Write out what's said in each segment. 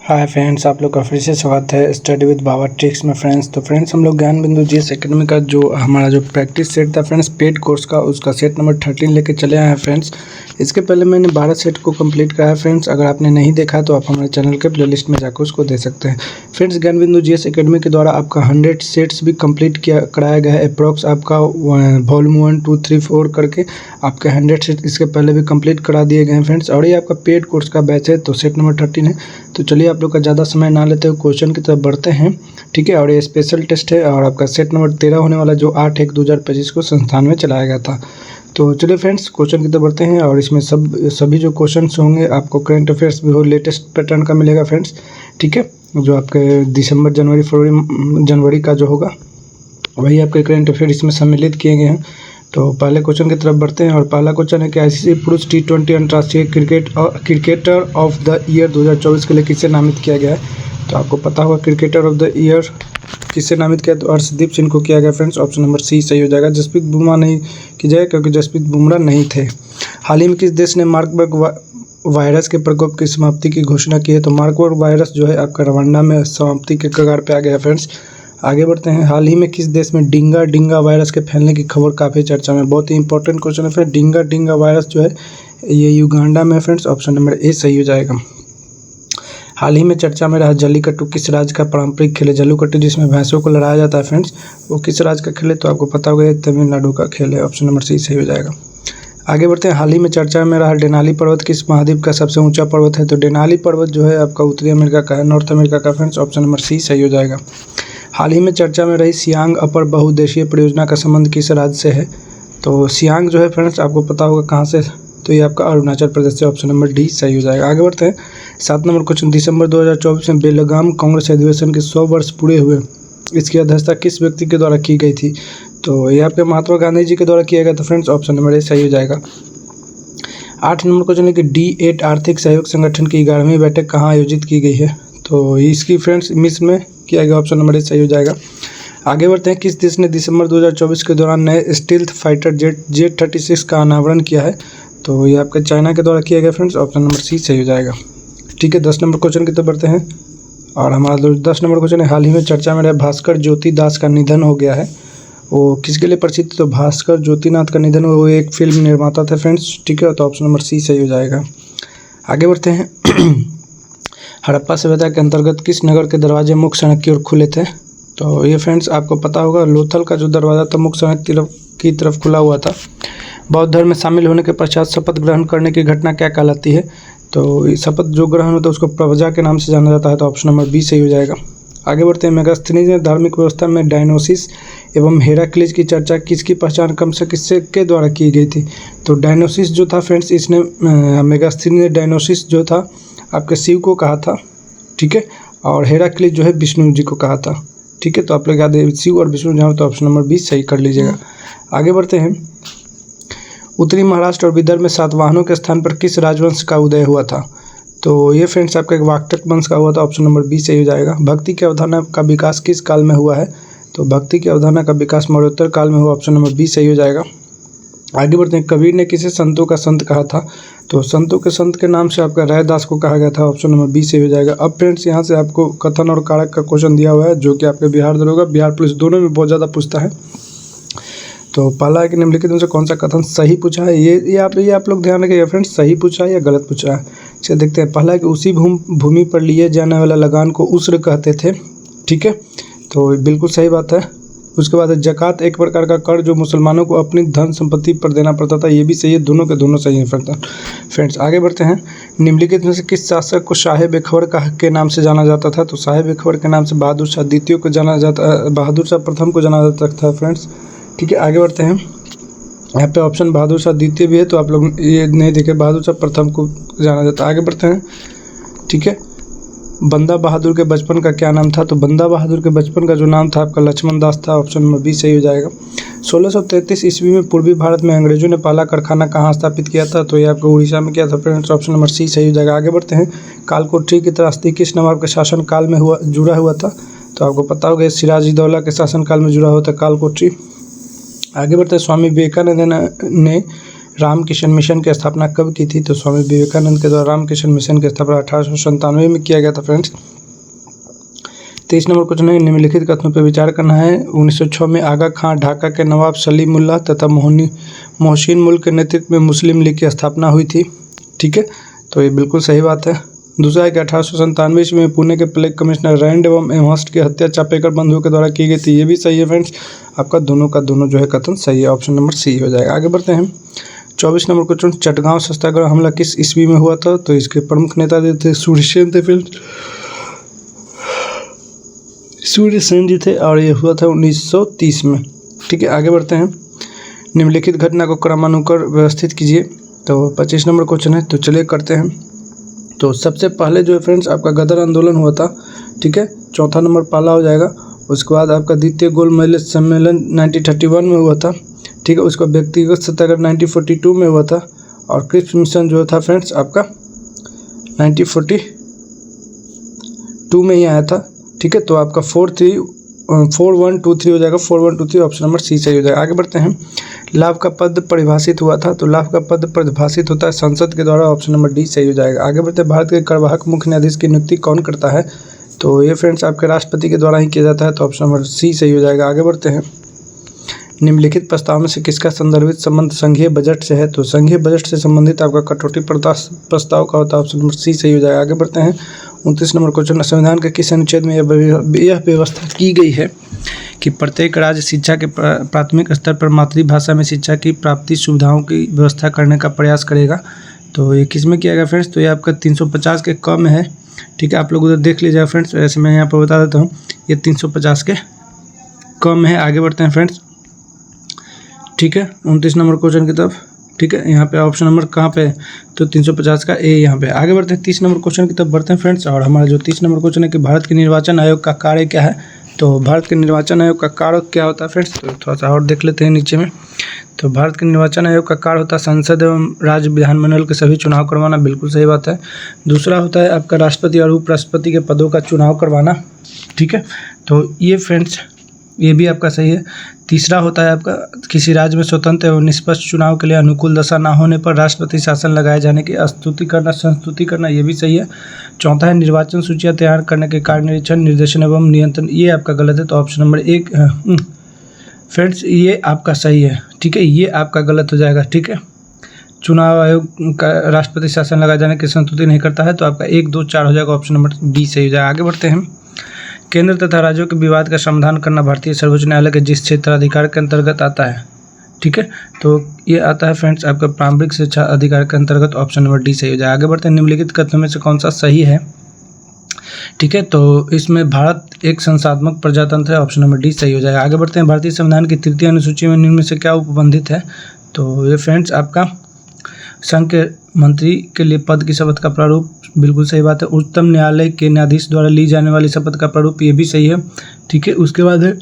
Hi friends, आप लोग का फिर से स्वागत है स्टडी विद बाबा ट्रिक्स में। फ्रेंड्स हम लोग ज्ञान बिंदु जीएस एकेडमी का जो हमारा प्रैक्टिस सेट था फ्रेंड्स, पेड कोर्स का, उसका सेट नंबर 13 लेके चले आए हैं फ्रेंड्स। इसके पहले मैंने 12 सेट को कंप्लीट कराया फ्रेंड्स। अगर आपने नहीं देखा तो आप हमारे चैनल के प्लेलिस्ट में जाकर उसको दे सकते हैं फ्रेंड्स। ज्ञान बिंदु जीएस एकेडमी के द्वारा आपका 100 सेट्स भी कंप्लीट कराया गया है। अप्रॉक्स आपका वॉल्यूम 1, 2, 3, 4 करके आपके 100 सेट इसके पहले भी कंप्लीट करा दिए गए हैं फ्रेंड्स। और ये आपका पेड कोर्स का बैच है, तो सेट नंबर 13 है। तो चलिए आप लोग का ज़्यादा समय ना लेते हुए क्वेश्चन की तरफ बढ़ते हैं, ठीक है। और ये स्पेशल टेस्ट है और आपका सेट नंबर 13 होने वाला, जो 8/1/2025 को संस्थान में चलाया गया था। तो चलिए फ्रेंड्स क्वेश्चन की तरफ बढ़ते हैं। और इसमें सभी जो क्वेश्चन होंगे आपको करंट अफेयर्स भी हो, लेटेस्ट पैटर्न का मिलेगा फ्रेंड्स, ठीक है। जो आपके दिसंबर, जनवरी, फरवरी, जनवरी का जो होगा वही आपके करंट अफेयर इसमें सम्मिलित किए गए हैं। तो पहले क्वेश्चन की तरफ बढ़ते हैं। और पहला क्वेश्चन है कि आईसीसी पुरुष T20 अंतर्राष्ट्रीय क्रिकेटर ऑफ द ईयर 2024 के लिए किसे नामित किया गया है। तो आपको पता होगा क्रिकेटर ऑफ द ईयर किसे नामित किया, तो अर्शदीप सिंह को किया गया फ्रेंड्स। ऑप्शन नंबर सी सही हो जाएगा। जसप्रीत बुमराह नहीं की जाए क्योंकि जसप्रीत बुमराह नहीं थे। हाल ही में किस देश ने मार्बर्ग वायरस के प्रकोप की समाप्ति की घोषणा की है। तो मार्बर्ग वायरस जो है आपका रवांडा में समाप्ति के कगार पे आ गया है फ्रेंड्स। आगे बढ़ते हैं। हाल ही में किस देश में डिंगा वायरस के फैलने की खबर काफ़ी चर्चा में। बहुत ही इंपॉर्टेंट क्वेश्चन है फ्रेंड। डिंगा वायरस जो है ये युगांडा में फ्रेंड्स। ऑप्शन नंबर ए सही हो जाएगा। हाल ही में चर्चा में रहा जल्लीकट्टू किस राज्य का पारंपरिक खेल है। जल्लीकट्टू जिसमें भैंसों को लड़ाया जाता है फ्रेंड्स, वो किस राज्य का खेल है। तो आपको पता होगा तमिलनाडु का खेल है। ऑप्शन नंबर सी सही हो जाएगा। आगे बढ़ते हैं। हाल ही में चर्चा में रहा डेनाली पर्वत किस महाद्वीप का सबसे ऊंचा पर्वत है। तो डेनाली पर्वत जो है आपका उत्तरी अमेरिका का है, नॉर्थ अमेरिका का फ्रेंड्स। ऑप्शन नंबर सी सही हो जाएगा। हाल ही में चर्चा में रही सियांग अपर बहुउद्देशीय परियोजना का संबंध किस राज्य से है। तो सियांग जो है फ्रेंड्स आपको पता होगा कहाँ से, तो ये आपका अरुणाचल प्रदेश से। ऑप्शन नंबर डी सही हो जाएगा। आगे बढ़ते हैं। 7 नंबर क्वेश्चन, दिसंबर 2024 में बेलगाम कांग्रेस अधिवेशन के 100 वर्ष पूरे हुए। इसकी अध्यक्षता किस व्यक्ति के द्वारा की गई थी। तो ये आपके महात्मा गांधी जी के द्वारा किया गया था फ्रेंड्स। ऑप्शन नंबर ए सही हो जाएगा। 8 नंबर क्वेश्चन है कि D8 आर्थिक सहयोग संगठन की 11वीं बैठक कहाँ आयोजित की गई है। तो इसकी फ्रेंड्स मिस्र में किया गया। ऑप्शन नंबर ए सही हो जाएगा। आगे बढ़ते हैं। किस देश ने दिसंबर 2024 के दौरान नए स्टील्थ फाइटर जेट 36 का अनावरण किया है। तो ये आपके चाइना के द्वारा किया गया फ्रेंड्स। ऑप्शन नंबर सी सही हो जाएगा, ठीक है। 10 नंबर क्वेश्चन की तरफ बढ़ते हैं। और हमारा 10 नंबर क्वेश्चन है, हाल ही में चर्चा में रहे भास्कर ज्योति दास का निधन हो गया है। वो किसके लिए प्रसिद्ध। तो भास्कर ज्योतिनाथ का निधन, वो एक फिल्म निर्माता थे फ्रेंड्स, ठीक है। तो ऑप्शन नंबर सी सही हो जाएगा। आगे बढ़ते हैं। हड़प्पा सभ्यता के अंतर्गत किस नगर के दरवाजे मुख्य सड़क की ओर खुले थे। तो ये फ्रेंड्स आपको पता होगा लोथल का जो दरवाज़ा था मुख्य सड़क की तरफ खुला हुआ था। बौद्ध धर्म में शामिल होने के पश्चात शपथ ग्रहण करने की घटना क्या कहलाती है। तो शपथ जो ग्रहण होता है उसको प्रवजा के नाम से जाना जाता है। तो ऑप्शन नंबर बी सही हो जाएगा। आगे बढ़ते हैं। मेगास्थनीज ने धार्मिक व्यवस्था में डायनोसिस एवं हेराक्लिस की चर्चा किसकी पहचान कम से किससे के द्वारा की गई थी। तो डायनोसिस जो था फ्रेंड्स, इसने मेगास्थनीज ने डायनोसिस जो था आपके शिव को कहा था, ठीक है। और हेराक्लिस जो है विष्णु जी को कहा था, ठीक है। तो आप लोग याद है शिव और विष्णु जहाँ, तो ऑप्शन नंबर 20 सही कर लीजिएगा। आगे बढ़ते हैं। उत्तरी महाराष्ट्र और विदर्भ में सातवाहनों के स्थान पर किस राजवंश का उदय हुआ था। तो ये फ्रेंड्स आपका एक वाक्टक वंश का हुआ था। ऑप्शन नंबर 20 सही हो जाएगा। भक्ति की अवधारणा का विकास किस काल में हुआ है। तो भक्ति की अवधारणा का विकास मौर्योत्तर काल में हुआ। ऑप्शन नंबर 20 सही हो जाएगा। आगे बढ़ते हैं। कबीर ने किसे संतों का संत कहा था। तो संतों के संत के नाम से आपका रैदास को कहा गया था। ऑप्शन नंबर 20 सही हो जाएगा। अब फ्रेंड्स यहाँ से आपको कथन और कारक का क्वेश्चन दिया हुआ है, जो कि आपके बिहार दरोगा, बिहार पुलिस दोनों में बहुत ज़्यादा पूछता है। तो पहला है कि निम्नलिखित में से कौन सा कथन सही पूछा है। ये आप लोग ध्यान रखिए फ्रेंड्स, सही पूछा है या गलत पूछा है। चलिए देखते हैं। पहला है कि उसी भूमि पर लिए जाने वाला लगान को उस्र कहते थे, ठीक है। तो बिल्कुल सही बात है। उसके बाद जकात एक प्रकार का कर जो मुसलमानों को अपनी धन संपत्ति पर देना पड़ता था। ये भी सही है, दोनों के दोनों सही है फ्रेंड्स। आगे बढ़ते हैं। निम्नलिखित में से किस शासक को साहेब अकबर के नाम से जाना जाता था। तो साहेब अकबर के नाम से बहादुर शाह द्वितीय को जाना जाता, बहादुर शाह प्रथम को जाना जाता था फ्रेंड्स, ठीक है। आगे बढ़ते हैं। यहाँ पे ऑप्शन बहादुर शाह द्वितीय भी है, तो आप लोग ये नहीं देखे, बहादुर शाह प्रथम को जाना जाता है। आगे बढ़ते हैं, ठीक है। बंदा बहादुर के बचपन का क्या नाम था। तो बंदा बहादुर के बचपन का जो नाम था आपका लक्ष्मण दास था। ऑप्शन नंबर 20 सही हो जाएगा। 1633 ईस्वी में पूर्वी भारत में अंग्रेजों ने पहला कारखाना कहाँ स्थापित किया था। तो ये आपको उड़ीसा में किया था फ्रेंड्स। ऑप्शन नंबर सी सही हो जाएगा। आगे बढ़ते हैं। कालकोठरी की त्रासदी किस नवाब के शासन काल में जुड़ा हुआ था। तो आपको पता होगा सिराजुद्दौला के शासन काल में जुड़ा हुआ था कालकोठरी। आगे बढ़ते हैं। स्वामी विवेकानंद ने रामकृष्ण मिशन की स्थापना कब की थी? तो स्वामी विवेकानंद के द्वारा रामकृष्ण मिशन की स्थापना 1897 में किया गया था फ्रेंड्स। 23 नंबर क्वेश्चन है, निम्नलिखित कथनों पर विचार करना है। 1906 में आगा खां ढाका के नवाब सलीमुल्लाह तथा मोहसिन मुल्क के नेतृत्व में मुस्लिम लीग की स्थापना हुई थी। ठीक है, तो ये बिल्कुल सही बात है। दूसरा है कि 1897 ईस्वी में पुणे के प्लेग कमिश्नर रैंड एवं एमहर्स्ट की हत्या चापेकर बंधुओं के द्वारा की गई थी। ये भी सही है फ्रेंड्स, आपका दोनों का दोनों जो है कथन सही है, ऑप्शन नंबर सी हो जाएगा। आगे बढ़ते हैं। 24 नंबर क्वेश्चन, चटगांव सत्याग्रह हमला किस ईस्वी में हुआ था? तो इसके प्रमुख नेता जो थे सूर्यसेन थे फ्रेंड्स, सूर्यसेन जी थे, और ये हुआ था 1930 में। ठीक है, आगे बढ़ते हैं। निम्नलिखित घटना को क्रमानुसार व्यवस्थित कीजिए। तो 25 नंबर क्वेश्चन है, तो चलिए करते हैं। तो सबसे पहले जो है फ्रेंड्स आपका गदर आंदोलन हुआ था। ठीक है, चौथा नंबर पाला हो जाएगा। उसके बाद आपका द्वितीय गोलमेज सम्मेलन 1931 में हुआ था। ठीक है, उसका व्यक्तिगत सत्याग्रह 1942 में हुआ था, और क्रिप्स मिशन जो था फ्रेंड्स आपका 1942 में ही आया था। ठीक है, तो आपका 4123 हो जाएगा, 4123 ऑप्शन नंबर सी सही हो जाएगा। आगे बढ़ते हैं। लाभ का पद परिभाषित हुआ था, तो लाभ का पद परिभाषित होता है संसद के द्वारा, ऑप्शन नंबर डी सही हो जाएगा। आगे बढ़ते हैं। भारत के कार्यवाहक मुख्य न्यायाधीश की नियुक्ति कौन करता है? तो ये फ्रेंड्स आपके राष्ट्रपति के द्वारा ही किया जाता है, तो ऑप्शन नंबर सी सही हो जाएगा। आगे बढ़ते हैं। निम्नलिखित प्रस्ताव में से किसका संदर्भित संबंध संघीय बजट से है? तो संघीय बजट से संबंधित आपका कटौती प्रस्ताव का होता है, ऑप्शन नंबर सी सही हो जाएगा। आगे बढ़ते हैं। 29 नंबर क्वेश्चन, संविधान के किस अनुच्छेद में यह व्यवस्था की गई है कि प्रत्येक राज्य शिक्षा के प्राथमिक स्तर पर मातृभाषा में शिक्षा की प्राप्ति सुविधाओं की व्यवस्था करने का प्रयास करेगा? तो ये किस में किया गया फ्रेंड्स? तो ये आपका 350 के कम है। ठीक है, आप लोग उधर देख लीजिएगा फ्रेंड्स, ऐसे मैं यहाँ पर बता देता हूँ, ये 350 के कम है। आगे बढ़ते हैं फ्रेंड्स। ठीक है, 29 नंबर क्वेश्चन की तरफ। ठीक है, यहाँ पे ऑप्शन नंबर कहाँ पे है? तो 350 का ए यहाँ पे। आगे बढ़ते हैं 30 नंबर क्वेश्चन की तरफ बढ़ते हैं फ्रेंड्स। और हमारा जो 30 नंबर क्वेश्चन है कि भारत के निर्वाचन आयोग का कार्य क्या है? तो भारत के निर्वाचन आयोग का कार्य क्या होता है फ्रेंड्स? तो थोड़ा सा और देख लेते हैं नीचे में। तो भारत के निर्वाचन आयोग का कार्य होता है संसद एवं राज्य विधानमंडल के सभी चुनाव करवाना, बिल्कुल सही बात है। दूसरा होता है आपका राष्ट्रपति और उपराष्ट्रपति के पदों का चुनाव करवाना। ठीक है, तो ये फ्रेंड्स ये भी आपका सही है। तीसरा होता है आपका किसी राज्य में स्वतंत्र एवं निष्पक्ष चुनाव के लिए अनुकूल दशा न होने पर राष्ट्रपति शासन लगाए जाने की संस्तुति करना, ये भी सही है। चौथा है निर्वाचन सूचियाँ तैयार करने के कार्य निरीक्षण, निर्देशन एवं नियंत्रण, ये आपका गलत है, तो ऑप्शन नंबर एक फ्रेंड्स ये आपका सही है। ठीक है, ये आपका गलत हो जाएगा। ठीक है, चुनाव आयोग का राष्ट्रपति शासन लगाए जाने की संस्तुति नहीं करता है, तो आपका 1, 2, 4 हो जाएगा, ऑप्शन नंबर बी सही हो जाएगा। आगे बढ़ते हैं। केंद्र तथा राज्यों के विवाद का समाधान करना भारतीय सर्वोच्च न्यायालय के जिस क्षेत्राधिकार के अंतर्गत आता है? ठीक है, तो ये आता है फ्रेंड्स आपका प्रारंभिक शिक्षा अधिकार के अंतर्गत, ऑप्शन नंबर डी सही हो जाएगा। आगे बढ़ते हैं। निम्नलिखित कथनों में से कौन सा सही है? ठीक है, तो इसमें भारत एक संस्थात्मक प्रजातंत्र है, ऑप्शन नंबर डी सही हो जाएगा। आगे बढ़ते हैं। भारतीय संविधान की 3य अनुसूची में निम्न में से क्या उपबंधित है? तो ये फ्रेंड्स आपका संघ के मंत्री के लिए पद की शपथ का प्रारूप, बिल्कुल सही बात है। उच्चतम न्यायालय के न्यायाधीश द्वारा ली जाने वाली शपथ का प्रारूप, ये भी सही है। ठीक है, उसके बाद है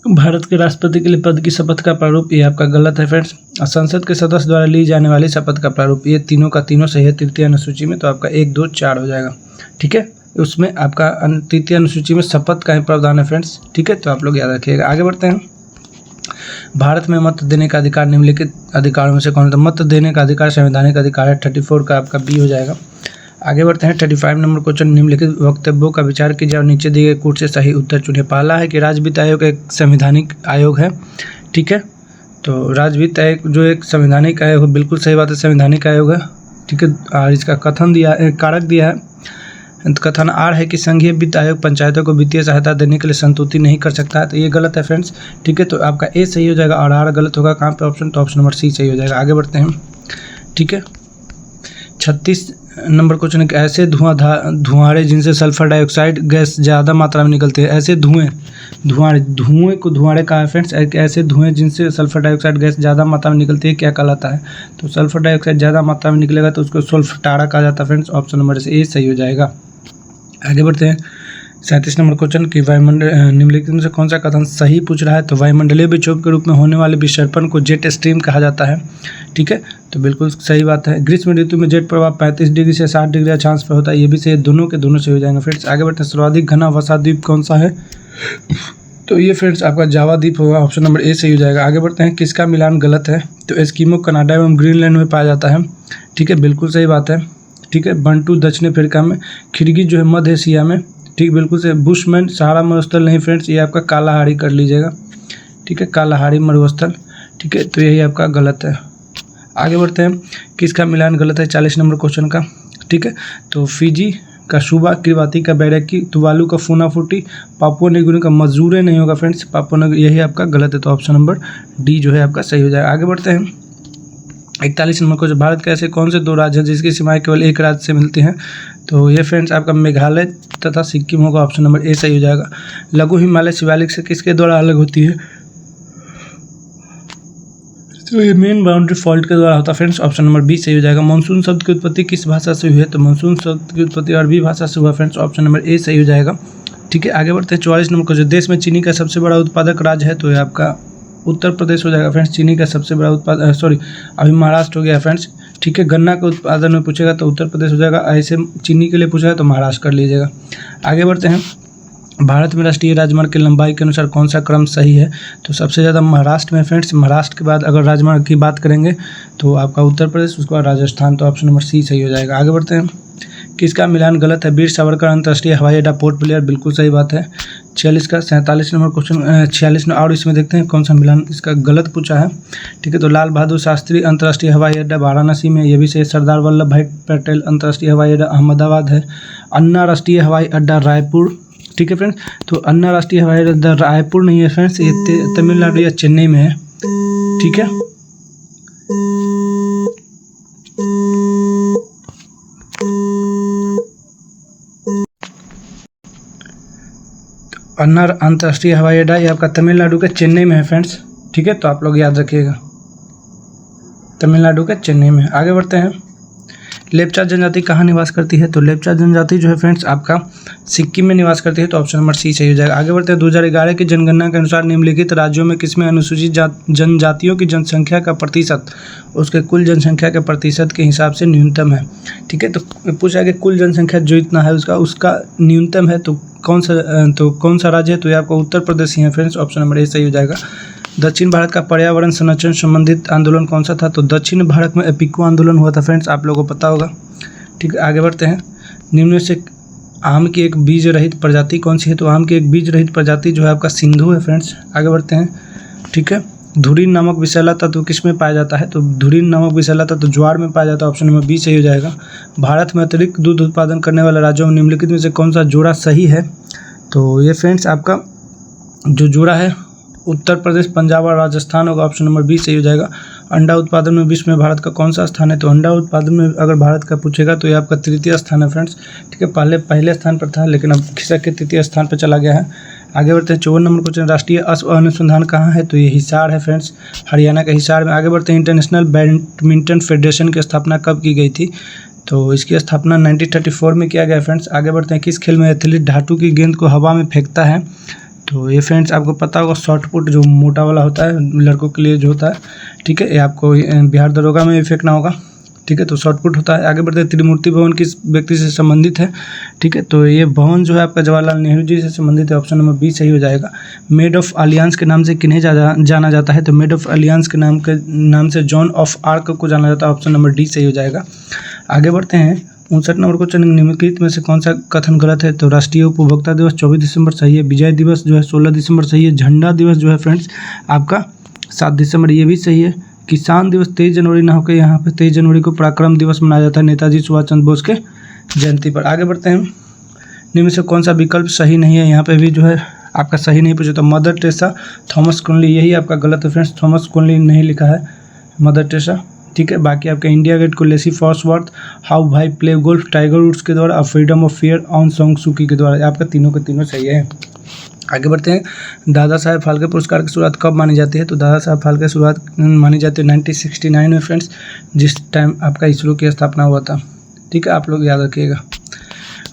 भारत के राष्ट्रपति के लिए पद की शपथ का प्रारूप, ये आपका गलत है फ्रेंड्स। संसद के सदस्य द्वारा ली जाने वाली शपथ का प्रारूप, ये तीनों का तीनों सही है 3य अनुसूची में, तो आपका 1, 2, 4 हो जाएगा। ठीक है, उसमें आपका 3य अनुसूची में शपथ का ही प्रावधान है फ्रेंड्स। ठीक है, तो आप लोग याद रखिएगा। आगे बढ़ते हैं। भारत में मत देने का अधिकार निम्नलिखित अधिकारों में से कौन सा? मत देने का अधिकार संवैधानिक अधिकार है, 34 का आपका बी हो जाएगा। आगे बढ़ते हैं। 35 नंबर क्वेश्चन, निम्नलिखित वक्तव्यों का विचार कीजिए और नीचे दिए गए कूट से सही उत्तर चुनिए। पहला है कि राज्य वित्त आयोग एक संवैधानिक आयोग है। ठीक है, तो राज्य वित्त आयोग जो एक संवैधानिक आयोग है, बिल्कुल सही बात है, संवैधानिक आयोग है। ठीक है, और इसका कथन दिया कारक दिया है। कथन आर है कि संघीय वित्त आयोग पंचायतों को वित्तीय सहायता देने के लिए संतुष्टि नहीं कर सकता है, तो ये गलत है फ्रेंड्स। ठीक है, तो आपका ए सही हो जाएगा और आर गलत होगा। कहाँ पे ऑप्शन? तो ऑप्शन नंबर सी सही हो जाएगा। आगे बढ़ते हैं। ठीक है, 36 नंबर क्वेश्चन है कि ऐसे धुआंड़े जिनसे सल्फर डाइऑक्साइड गैस ज़्यादा मात्रा में निकलती है। ऐसे धुएँ को धुआंड़े कहा है फ्रेंड्स। ऐसे धुएँ जिनसे सल्फर डाइऑक्साइड गैस ज़्यादा मात्रा में निकलती है क्या कहलाता है? तो सल्फर डाइऑक्साइड ज़्यादा मात्रा में निकलेगा तो उसको सल्फटारा कहा जाता है फ्रेंड्स। ऑप्शन नंबर ए सही हो जाएगा। आगे बढ़ते हैं। 37 नंबर क्वेश्चन कि वायुमंडल निम्नलिखित में से कौन सा कथन सही पूछ रहा है? तो वायुमंडलीय विक्षोभ के रूप में होने वाले विसर्पण को जेट स्ट्रीम कहा जाता है। ठीक है, तो बिल्कुल सही बात है। ग्रीष्म ऋतु में जेट प्रभाव 35 डिग्री से 60 डिग्री अक्षांश पर होता है, ये भी सही, दोनों के दोनों सही हो जाएंगे फ्रेंड्स। आगे बढ़ते हैं। सर्वाधिक घना वसा द्वीप कौन सा है? तो ये फ्रेंड्स आपका जावा द्वीप होगा, ऑप्शन नंबर ए सही हो जाएगा। आगे बढ़ते हैं, किसका मिलान गलत है? तो एस्किमो कनाडा एवं ग्रीनलैंड में पाया जाता है। ठीक है, बिल्कुल सही बात है। ठीक है, बंटू दक्षिण अफ्रीका में, किर्गिज जो है मध्य एशिया में। ठीक, बिल्कुल से बुशमैन सहारा मरुस्थल नहीं फ्रेंड्स, ये आपका कालाहारी कर लीजिएगा। ठीक है, कालाहारी मरुस्थल। ठीक है, तो यही आपका गलत है। आगे बढ़ते हैं, किसका मिलान गलत है 40 नंबर क्वेश्चन का। ठीक है, तो फिजी का शुबा, किरबाती का बैरकी, तुवालू का फूनाफुटी, पापुआ न्यू का मजूरे नहीं होगा फ्रेंड्स, पापुआ न्यू, यही आपका गलत है। तो ऑप्शन नंबर डी जो है आपका सही हो जाएगा। आगे बढ़ते हैं, 41 नंबर क्वेश्चन, भारत के ऐसे कौन से 2 राज्य हैं जिसकी सीमाएं केवल एक राज्य से मिलती हैं? तो ये फ्रेंड्स आपका मेघालय तथा सिक्किम होगा, ऑप्शन नंबर ए सही हो जाएगा। लघु हिमालय शिवालिक से किसके द्वारा अलग होती है? तो ये मेन बाउंड्री फॉल्ट के द्वारा होता है फ्रेंड्स, ऑप्शन नंबर बी सही हो जाएगा। मानसून शब्द की उत्पत्ति किस भाषा से हुई है? तो मानसून शब्द की उत्पत्ति अरबी भाषा से हुआ फ्रेंड्स, ऑप्शन नंबर ए सही हो जाएगा। ठीक है, आगे बढ़ते हैं, 44 नंबर क्वेश्चन, देश में चीनी का सबसे बड़ा उत्पादक राज्य है? तो ये आपका उत्तर प्रदेश हो जाएगा फ्रेंड्स। चीनी का सबसे बड़ा उत्पादक, अभी महाराष्ट्र हो गया फ्रेंड्स। ठीक है, गन्ना के उत्पादन में पूछेगा तो उत्तर प्रदेश हो जाएगा, ऐसे चीनी के लिए पूछेगा तो महाराष्ट्र कर लीजिएगा। आगे बढ़ते हैं, भारत में राष्ट्रीय राजमार्ग की लंबाई के अनुसार कौन सा क्रम सही है? तो सबसे ज़्यादा महाराष्ट्र में फ्रेंड्स, महाराष्ट्र के बाद अगर राजमार्ग की बात करेंगे तो आपका उत्तर प्रदेश, उसके बाद राजस्थान, तो ऑप्शन नंबर सी सही हो जाएगा। आगे बढ़ते हैं, किसका मिलान गलत है? वीर सावरकर अंतर्राष्ट्रीय हवाई अड्डा पोर्ट ब्लेयर, बिल्कुल सही बात है। 47 नंबर क्वेश्चन, 46 और इसमें देखते हैं कौन सा मिलान इसका गलत पूछा है। ठीक है, तो लाल बहादुर शास्त्री अंतर्राष्ट्रीय हवाई अड्डा वाराणसी में, ये भी सही। सरदार वल्लभ भाई पटेल अंतर्राष्ट्रीय हवाई अड्डा अहमदाबाद है। अन्ना राष्ट्रीय हवाई अड्डा रायपुर। ठीक है फ्रेंड्स, तो अन्ना राष्ट्रीय हवाई अड्डा रायपुर नहीं है फ्रेंड्स, ये तमिलनाडु या चेन्नई में है। ठीक है, अन्ना अंतर्राष्ट्रीय हवाई अड्डा ये आपका तमिलनाडु के चेन्नई में है फ्रेंड्स। ठीक है, तो आप लोग याद रखिएगा, तमिलनाडु के चेन्नई में। आगे बढ़ते हैं, लेपचा जनजाति कहाँ निवास करती है? तो लेपचा जनजाति जो है फ्रेंड्स आपका सिक्किम में निवास करती है, तो ऑप्शन नंबर सी सही हो जाएगा। आगे बढ़ते हैं, 2011 की जनगणना के अनुसार निम्नलिखित राज्यों में किसमें अनुसूचित जनजातियों की जनसंख्या का प्रतिशत उसके कुल जनसंख्या के प्रतिशत के हिसाब से न्यूनतम है? ठीक है, तो पूछा कि कुल जनसंख्या जो इतना है उसका न्यूनतम है, तो कौन सा राज्य है? तो ये आपका उत्तर प्रदेश ही है फ्रेंड्स, ऑप्शन नंबर ए सही हो जाएगा। दक्षिण भारत का पर्यावरण संरक्षण संबंधित आंदोलन कौन सा था? तो दक्षिण भारत में एपिको आंदोलन हुआ था फ्रेंड्स, आप लोगों को पता होगा। ठीक है, आगे बढ़ते हैं, निम्न में से आम की एक बीज रहित प्रजाति कौन सी है? तो आम की एक बीज रहित प्रजाति जो है आपका सिंधु है फ्रेंड्स। आगे बढ़ते हैं, ठीक है, धुरीन नामक विषैला तत्व किस में पाया जाता है? तो धुरीन नामक विषैला तत्व ज्वार में पाया जाता है, ऑप्शन नंबर बी सही हो जाएगा। भारत में अतिरिक्त दूध उत्पादन करने वाले राज्यों में निम्नलिखित में से कौन सा जोड़ा सही है? तो ये फ्रेंड्स आपका जो जोड़ा है उत्तर प्रदेश, पंजाब और राजस्थान होगा, ऑप्शन नंबर बी सही हो जाएगा। अंडा उत्पादन में विश्व में भारत का कौन सा स्थान है? तो अंडा उत्पादन में अगर भारत का पूछेगा तो ये आपका तृतीय स्थान है फ्रेंड्स। ठीक है, पहले स्थान पर था लेकिन अब खिसक के तृतीय स्थान पर चला गया है। आगे बढ़ते हैं, 54 नंबर क्वेश्चन, राष्ट्रीय अश्व अनुसंधान कहाँ है? तो ये हिसार है फ्रेंड्स, हरियाणा के हिसार में। आगे बढ़ते हैं, इंटरनेशनल बैडमिंटन फेडरेशन की स्थापना कब की गई थी? तो इसकी स्थापना 1934 में किया गया फ्रेंड्स। आगे बढ़ते हैं, किस खेल में एथलीट धातु की गेंद को हवा में फेंकता है? तो ये फ्रेंड्स आपको पता होगा, शॉर्ट पुट जो मोटा वाला होता है लड़कों के लिए जो होता है। ठीक है, ये आपको बिहार दरोगा में फेंकना होगा। ठीक है, तो शॉर्ट पुट होता है। आगे बढ़ते हैं, त्रिमूर्ति भवन किस व्यक्ति से संबंधित है? ठीक है, तो ये भवन जो है आपका जवाहरलाल नेहरू जी से संबंधित है, ऑप्शन नंबर बी सही हो जाएगा। मेड ऑफ अलियांस के नाम से किन्हें जाना जाता है? तो मेड ऑफ अलियांस के नाम से जॉन ऑफ आर्क को जाना जाता है, ऑप्शन नंबर डी सही हो जाएगा। आगे बढ़ते हैं, 59 नंबर क्वेश्चन, निम्नलिखित में से कौन सा कथन गलत है? तो राष्ट्रीय उपभोक्ता दिवस 24 दिसंबर सही है, विजय दिवस जो है 16 दिसंबर सही है, झंडा दिवस जो है फ्रेंड्स आपका 7 दिसंबर ये भी सही है, किसान दिवस 23 जनवरी ना होकर यहाँ पे 23 जनवरी को पराक्रम दिवस मनाया जाता है नेताजी सुभाष चंद्र बोस के जयंती पर। आगे बढ़ते हैं, निम्न में से कौन सा विकल्प सही नहीं है? यहाँ पे भी जो है आपका सही नहीं पूछा, तो मदर टेरेसा, थॉमस कुनली, यही आपका गलत है फ्रेंड्स, थॉमस कुनली नहीं लिखा है, मदर टेरेसा। ठीक है, बाकी आपका इंडिया गेट को लेसी फॉर्सवर्थ, हाउ भाई प्ले गोल्फ टाइगर वुड्स के द्वारा, freedom of fair on song सुकी के द्वारा, आपका तीनों के तीनों सही है। आगे बढ़ते हैं, दादा साहेब फाल्के पुरस्कार की शुरुआत कब मानी जाती है? तो दादा साहेब फाल्के शुरुआत मानी जाती है 1969 में फ्रेंड्स, जिस टाइम आपका इसरो की स्थापना हुआ था। ठीक है, आप लोग याद रखिएगा।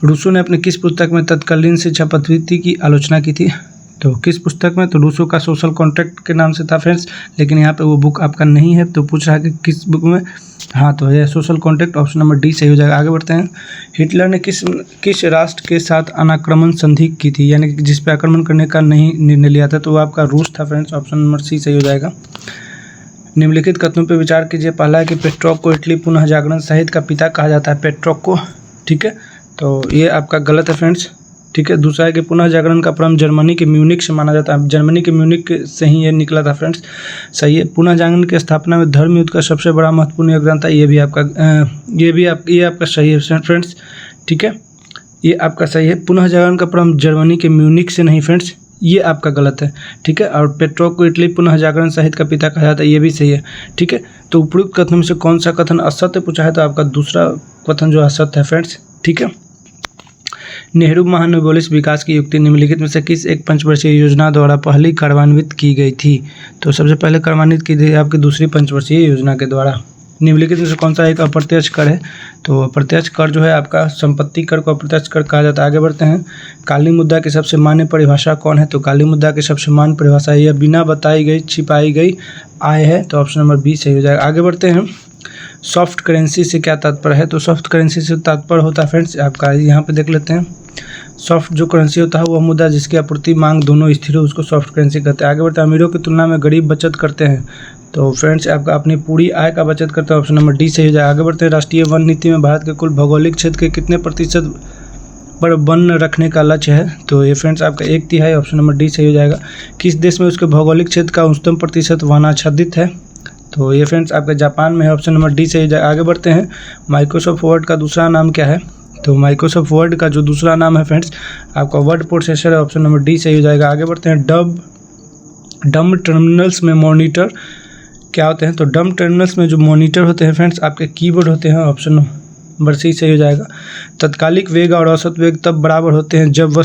रूसो ने अपने किस पुस्तक में तत्कालीन शिक्षा पद्धति की आलोचना की थी? तो किस पुस्तक में? तो रूसो का सोशल कॉन्ट्रैक्ट के नाम से था फ्रेंड्स, लेकिन यहाँ पे वो बुक आपका नहीं है, तो पूछ रहा है कि किस बुक में। हाँ, तो यह social contract, option number D सही हो जाएगा। आगे बढ़ते हैं। हिटलर ने किस राष्ट्र के साथ अनाक्रमण संधि की थी, यानी कि जिस पे आक्रमण करने का नहीं निर्णय लिया था, तो वो आपका रूस था फ्रेंड्स, ऑप्शन नंबर सी सही हो जाएगा। निम्नलिखित कथनों पर विचार कीजिए। पहला है कि पेट्रोक को इटली पुनः जागरण साहित्य का पिता कहा जाता है, पेट्रोक को, ठीक है, तो ये आपका गलत है फ्रेंड्स, ठीक है। दूसरा है कि पुनः जागरण का प्रारंभ जर्मनी के म्यूनिक से माना जाता है, जर्मनी के म्यूनिक से ही ये निकला था फ्रेंड्स, सही है। पुनः जागरण की स्थापना में धर्म युद्ध का सबसे बड़ा महत्वपूर्ण योगदान था, ये भी आपका ये आपका सही है फ्रेंड्स, ठीक है, ये आपका सही है। पुनः जागरण का प्रारंभ जर्मनी के म्यूनिक से नहीं फ्रेंड्स, ये आपका गलत है, ठीक है। और पेट्रोक को इटली पुनः जागरण साहित्य का पिता कहा जाता है, ये भी सही है, ठीक है। तो उपयुक्त कथन में से कौन सा कथन असत्य पूछा है, तो आपका दूसरा कथन जो असत्य है फ्रेंड्स, ठीक है। नेहरू महानगोलिस विकास की युक्ति निम्नलिखित में से किस एक पंचवर्षीय योजना द्वारा पहली कार्यान्वित की गई थी, तो सबसे पहले कार्यान्वित की गई आपकी दूसरी पंचवर्षीय योजना के द्वारा। निम्नलिखित में से कौन सा एक अप्रत्यक्ष कर है, तो अप्रत्यक्ष कर जो है आपका संपत्ति कर को अप्रत्यक्ष कर कहा जाता है। आगे बढ़ते हैं। काली मुद्रा की सबसे मान्य परिभाषा कौन है, तो काली मुद्रा की सबसे मान्य परिभाषा यह बिना बताई गई छिपाई गई आय है, तो ऑप्शन नंबर बी सही हो जाएगा। आगे बढ़ते हैं। सॉफ्ट करेंसी से क्या तात्पर्य है, तो सॉफ्ट करेंसी से तात्पर्य होता है फ्रेंड्स आपका, यहाँ पे देख लेते हैं। सॉफ्ट जो करेंसी होता है वह मुद्रा जिसकी आपूर्ति मांग दोनों स्थिर हो, उसको सॉफ्ट करेंसी कहते हैं। आगे बढ़ते हैं। अमीरों की तुलना में गरीब बचत करते हैं, तो फ्रेंड्स आपका अपनी पूरी आय का बचत करते हैं, ऑप्शन नंबर डी सही हो जाएगा। आगे बढ़ते हैं। राष्ट्रीय वन नीति में भारत के कुल भौगोलिक क्षेत्र के कितने प्रतिशत पर वन रखने का लक्ष्य है, तो ये फ्रेंड्स आपका 1/3, ऑप्शन नंबर डी सही हो जाएगा। किस देश में उसके भौगोलिक क्षेत्र का उच्चतम प्रतिशत वनाच्छादित है, तो ये फ्रेंड्स आपका जापान में है, ऑप्शन नंबर डी सही हो जाएगा। आगे बढ़ते हैं। माइक्रोसॉफ्ट वर्ड का दूसरा नाम क्या है, तो माइक्रोसॉफ्ट वर्ड का जो दूसरा नाम है फ्रेंड्स आपका वर्ड प्रोसेसर है, ऑप्शन नंबर डी सही हो जाएगा। आगे बढ़ते हैं। डम टर्मिनल्स में मॉनिटर क्या होते हैं, तो डम टर्मिनल्स में जो मॉनिटर होते हैं फ्रेंड्स आपके कीबोर्ड होते हैं, ऑप्शन नंबर सी सही हो जाएगा। तत्कालिक वेग और औसत वेग तब बराबर होते हैं जब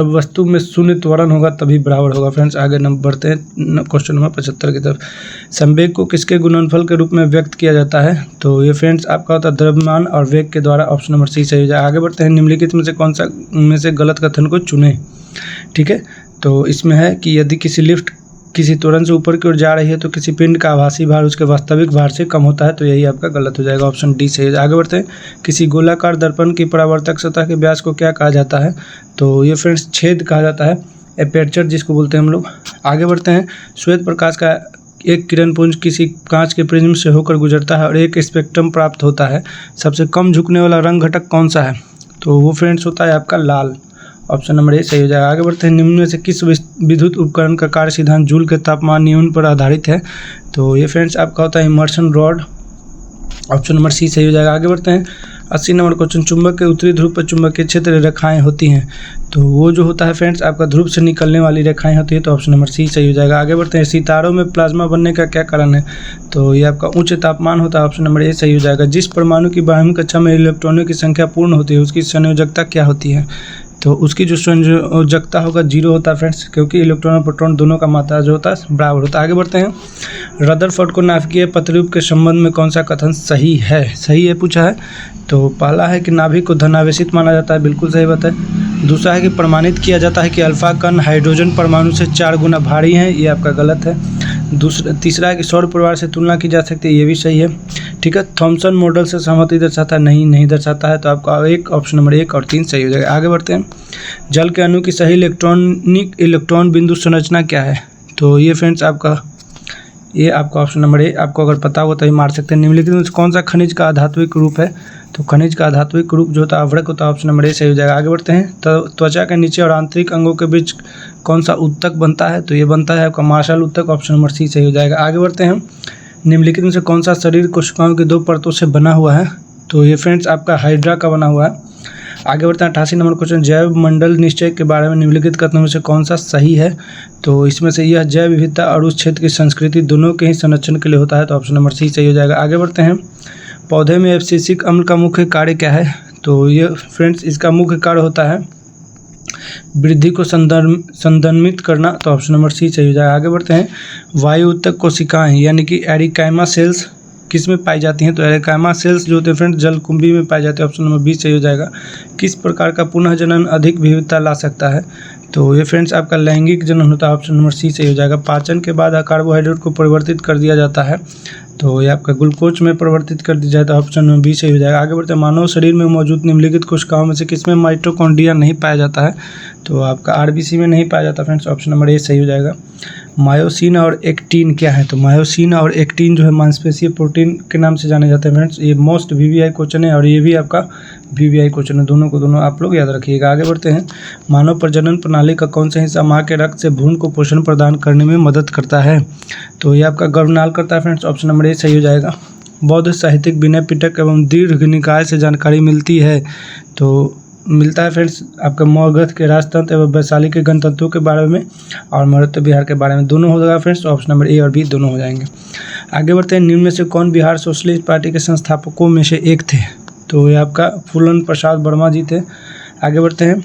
वस्तु में शून्य त्वरण होगा तभी बराबर होगा फ्रेंड्स। आगे बढ़ते हैं क्वेश्चन नंबर 75 की तरफ। संवेग को किसके गुणनफल के रूप में व्यक्त किया जाता है, तो ये फ्रेंड्स आपका होता है द्रव्यमान और वेग के द्वारा, ऑप्शन नंबर सी सही हो जाएगा। आगे बढ़ते हैं। निम्नलिखित में से कौन सा में से गलत कथन को चुने, ठीक है, तो इसमें है कि यदि किसी लिफ्ट किसी त्वरण से ऊपर की ओर जा रही है तो किसी पिंड का आभासी भार उसके वास्तविक भार से कम होता है, तो यही आपका गलत हो जाएगा, ऑप्शन डी सही है। आगे बढ़ते हैं। किसी गोलाकार दर्पण की परावर्तक सतह के व्यास को क्या कहा जाता है, तो ये फ्रेंड्स छेद कहा जाता है, एपर्चर जिसको बोलते हैं हम लोग। आगे बढ़ते हैं। श्वेत प्रकाश का एक किरण पुंज किसी कांच के प्रिज्म से होकर गुजरता है और एक स्पेक्ट्रम प्राप्त होता है, सबसे कम झुकने वाला रंग घटक कौन सा है, तो वो फ्रेंड्स होता है आपका लाल, ऑप्शन नंबर ए सही हो जाएगा। आगे बढ़ते हैं। निम्न में से किस विद्युत उपकरण का कार्य सिद्धांत जूल के तापमान नियमन पर आधारित है, तो ये फ्रेंड्स आपका होता है immersion rod, option number C सही हो जाएगा। आगे बढ़ते हैं। 80 नंबर क्वेश्चन। चुंबक के उत्तरी ध्रुव पर चुंबकीय क्षेत्र रेखाएं होती हैं, तो वो जो होता है फ्रेंड्स आपका ध्रुव से निकलने वाली रेखाएं होती है, तो ऑप्शन नंबर सी सही हो जाएगा। आगे बढ़ते हैं। सितारों में प्लाज्मा बनने का क्या कारण है, तो ये आपका उच्च तापमान होता है, ऑप्शन नंबर ए सही हो जाएगा। जिस परमाणु की 12वीं कक्षा में इलेक्ट्रॉनों की संख्या पूर्ण होती है उसकी संयोजकता क्या होती है, तो उसकी जो संयोजकता होगा 0 होता है फ्रेंड्स, क्योंकि इलेक्ट्रॉन और प्रोटॉन दोनों का मात्रा जो होता है बराबर होता है। आगे बढ़ते हैं। रदरफोर्ड को नाभिकीय प्रतिरूप के संबंध में कौन सा कथन सही है पूछा है, तो पहला है कि नाभिक को धनावेशित माना जाता है, बिल्कुल सही बात है। दूसरा है कि प्रमाणित किया जाता है कि अल्फा कण हाइड्रोजन परमाणु से 4 गुना भारी हैं, ये आपका गलत है। तीसरा है कि सौर परिवार से तुलना की जा सकती है, ये भी सही है, ठीक है। थॉमसन मॉडल से सहमति दर्शाता है, नहीं दर्शाता है, तो आपका एक ऑप्शन नंबर 1 और 3 सही हो जाएगा। आगे बढ़ते हैं। जल के अणु की सही इलेक्ट्रॉन बिंदु संरचना क्या है, तो ये फ्रेंड्स आपका ऑप्शन नंबर ए, आपको अगर पता हो तभी मार सकते हैं। निम्नलिखित में कौन सा खनिज का आधात्विक रूप है, तो खनिज का आधात्विक रूप जो होता है अवरक होता है, ऑप्शन नंबर ए सही हो जाएगा। आगे बढ़ते हैं। त्वचा के नीचे और आंतरिक अंगों के बीच कौन सा उत्तक बनता है, तो ये बनता है आपका मार्शल उत्तक, ऑप्शन नंबर सी सही हो जाएगा। आगे बढ़ते हैं। निम्नलिखित में से कौन सा शरीर कोशिकाओं की 2 परतों से बना हुआ है, तो ये फ्रेंड्स आपका हाइड्रा का बना हुआ है। आगे बढ़ते हैं। 88 नंबर क्वेश्चन। जैव मंडल निश्चय के बारे में निम्नलिखित कथनों में से कौन सा सही है, तो इसमें से यह जैव विविधता और उस क्षेत्र की संस्कृति दोनों के ही संरक्षण के लिए होता है, तो ऑप्शन नंबर सी सही हो जाएगा। आगे बढ़ते हैं। पौधे में एब्सिसिक अम्ल का मुख्य कार्य क्या है, तो ये फ्रेंड्स इसका मुख्य कार्य होता है वृद्धि को संदर्भित करना, तो ऑप्शन नंबर सी सही हो जाएगा। आगे बढ़ते हैं। वायु उत्तक कोशिकाएं यानी कि एरिकाइमा सेल्स किस में पाई जाती हैं, तो एरिकाइमा सेल्स जो होते हैं फ्रेंड्स जलकुंभी में पाए जाते हैं, ऑप्शन नंबर बी सही हो जाएगा। किस प्रकार का पुनः जनन अधिक विविधता ला सकता है, तो ये फ्रेंड्स आपका लैंगिक जनन होता है, ऑप्शन नंबर सी सही हो जाएगा। पाचन के बाद कार्बोहाइड्रेट को परिवर्तित कर दिया जाता है, तो ये आपका ग्लूकोज में परिवर्तित कर दिया जाता है, ऑप्शन नंबर बी सही हो जाएगा। आगे बढ़ते हैं, मानव शरीर में मौजूद निम्नलिखित कोशिकाओं में से किसमें माइटोकॉन्ड्रिया नहीं पाया जाता है, तो आपका आरबीसी में नहीं पाया जाता फ्रेंड्स, ऑप्शन नंबर ए सही हो जाएगा। मायोसिन और एक्टिन क्या है, तो मायोसिन और एक्टिन जो है मांसपेशीय प्रोटीन के नाम से जाने जाते हैं फ्रेंड्स। ये मोस्ट वीवीआई क्वेश्चन है और ये भी आपका वीवीआई क्वेश्चन है, दोनों को दोनों आप लोग याद रखिएगा। आगे बढ़ते हैं, मानव प्रजनन प्रणाली का कौन सा हिस्सा माँ के रक्त से भ्रूण को पोषण प्रदान करने में मदद करता है, तो ये आपका गर्भनाल करता है फ्रेंड्स, ऑप्शन नंबर ए सही हो जाएगा। बौद्ध साहित्यिक विनय पिटक एवं दीर्घ निकाय से जानकारी मिलती है, तो मिलता है फ्रेंड्स आपका मगध के राजतंत्र एवं वैशाली के गणतंत्रों के बारे में और मरुत बिहार के बारे में, दोनों हो जाएगा फ्रेंड्स, ऑप्शन नंबर ए और बी दोनों हो जाएंगे। आगे बढ़ते हैं, निम्न में से कौन बिहार सोशलिस्ट पार्टी के संस्थापकों में से एक थे, तो ये आपका फूलन प्रसाद वर्मा जी थे। आगे बढ़ते हैं,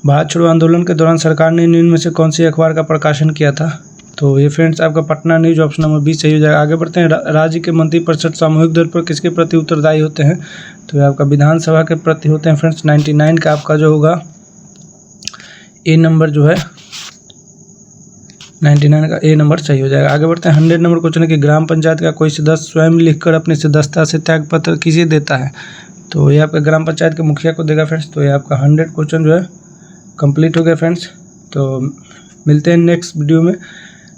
भारत छोड़ो आंदोलन के दौरान सरकार ने निम्न में से कौन सी अखबार का प्रकाशन किया था, तो ये फ्रेंड्स आपका Patna news, option number B सही हो जाएगा। आगे बढ़ते हैं, राज्य के मंत्रिपरिषद सामूहिक तौर पर किसके प्रति उत्तरदायी होते हैं, तो ये आपका विधानसभा के प्रति होते हैं फ्रेंड्स। 99 का आपका जो होगा ए नंबर जो है 99 का ए नंबर सही हो जाएगा। आगे बढ़ते हैं, 100 नंबर क्वेश्चन है कि ग्राम पंचायत का कोई सदस्य स्वयं लिखकर अपनी सदस्यता से त्यागपत्र किसे देता है, तो ये आपका ग्राम पंचायत के मुखिया को देगा फ्रेंड्स। तो ये आपका 100 क्वेश्चन जो है कंप्लीट हो गया फ्रेंड्स। तो मिलते हैं नेक्स्ट वीडियो में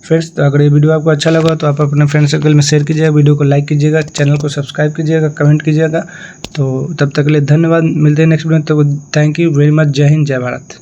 फ्रेंड्स। तो अगर ये वीडियो आपको अच्छा लगा तो आप अपने फ्रेंड सर्कल में शेयर कीजिएगा, वीडियो को लाइक कीजिएगा, चैनल को सब्सक्राइब कीजिएगा, कमेंट कीजिएगा। तो तब तक के लिए धन्यवाद, मिलते हैं नेक्स्ट वीडियो में। तो थैंक यू वेरी मच, जय हिंद, जय भारत।